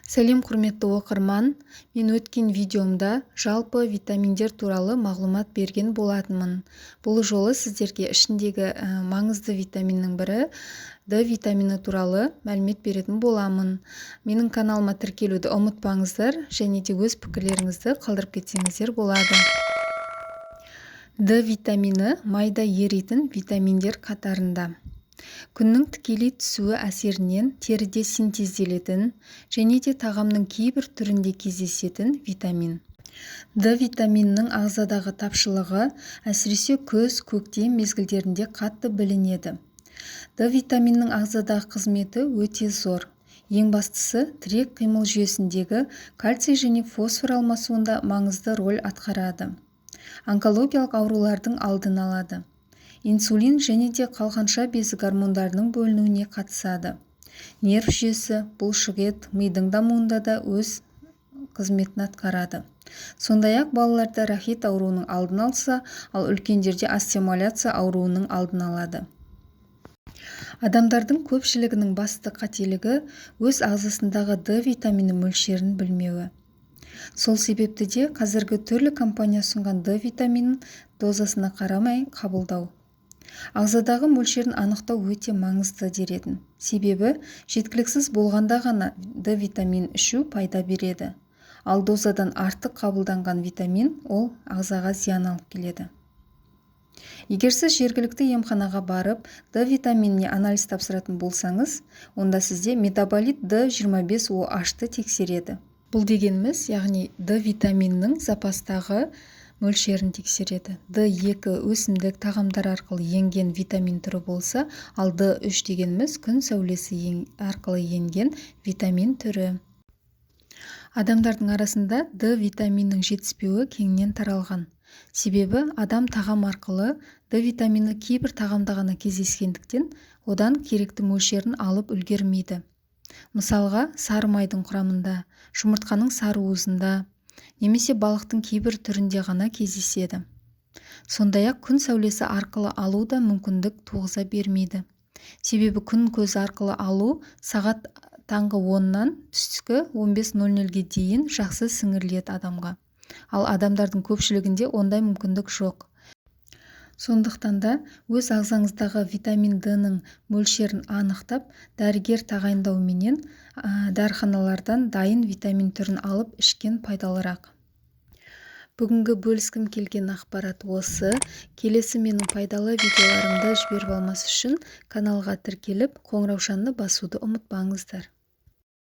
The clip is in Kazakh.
Сәлем құрметті оқырман, мен өткен видеомда жалпы витаминдер туралы мағлұмат берген болатынмын. Бұл жолы сіздерге ішіндегі маңызды витаминнің бірі D витамині туралы мәлімет беретін боламын. Менің каналыма тіркелуді ұмытпаңыздар, және де өз пікірлеріңізді қалдырып кетсеңіздер болады. D витамині майда еритін витаминдер қатарында. Күннің тікелей түсуі әсерінен теріде синтезделетін және де тағамның кейбір түрінде кездесетін витамин. D витаминінің ағзадағы тапшылығы әсіресе күз, көктем мезгілдерінде қатты білінеді. D витаминінің ағзадағы қызметі өте зор. Ең бастысы, тірек қимыл жүйесіндегі кальций және фосфор алмасуында маңызды роль атқарады. Онкологиялық аурулардың алдын алады. Инсулин және де қалқанша безі гормондарының бөлінуіне қатысады. Нерв жүйесі, бұлшықет, мидың дамуында да өз қызметін атқарады. Сондай-ақ балаларда рахит ауруының алдын алса, ал үлкендерде остеомаляция ауруының алдын алады. Адамдардың көпшілігінің басты қателігі өз ағзасындағы D витамині мөлшерін білмеуі. Сол себепті де қазіргі түрлі компания ұсынған D витаминін дозасына қарамай қабылдау. Ағзадағы мөлшерін анықтау өте маңызды дер едім. Себебі жеткіліксіз болғанда ғана D витамин ішу пайда береді. Ал дозадан артық қабылданған витамин ол ағзаға зиян алып келеді. Егер сіз жергілікті емханаға барып D витаминіне анализ тапсыратын болсаңыз, онда сізде метаболит D25OH-ты тексереді. Бұл дегеніміз, яғни D витаминінің запастағы мөлшерін тексереді. D2 өсімдік тағамдар арқылы енген витамин түрі болса, ал D3 дегеніміз күн сәулесі арқылы енген витамин түрі. Адамдардың арасында D витаминінің жетіспеуі кеңінен таралған. Себебі адам тағам арқылы D витамині кейбір тағамда ғана кездескендіктен, одан керекті мөлшерін алып үлгермейді. Мысалға, сары майдың құрамында, жұмыртқаның сары уызында, немесе балықтың кейбір түрінде ғана кездеседі. Сондай-ақ күн сәулесі арқылы алу да мүмкіндік туғыза бермейді. Себебі күн көзі арқылы алу сағат таңғы 10-нан түскі 15:00-ге дейін жақсы сіңіріледі адамға. Ал адамдардың көпшілігінде ондай мүмкіндік жоқ. Сондықтан да өз ағзаңыздағы витамин D-ның мөлшерін анықтап, дәрігер тағайындауменен дәріханалардан дайын витамин түрін алып ішкен пайдалырақ. Бүгінгі бөліскім келген ақпарат осы. Келесі менің пайдалы видеоларымды жіберіп алмас үшін каналға тіркеліп, қоңыраушаны басуды ұмытпаңыздар.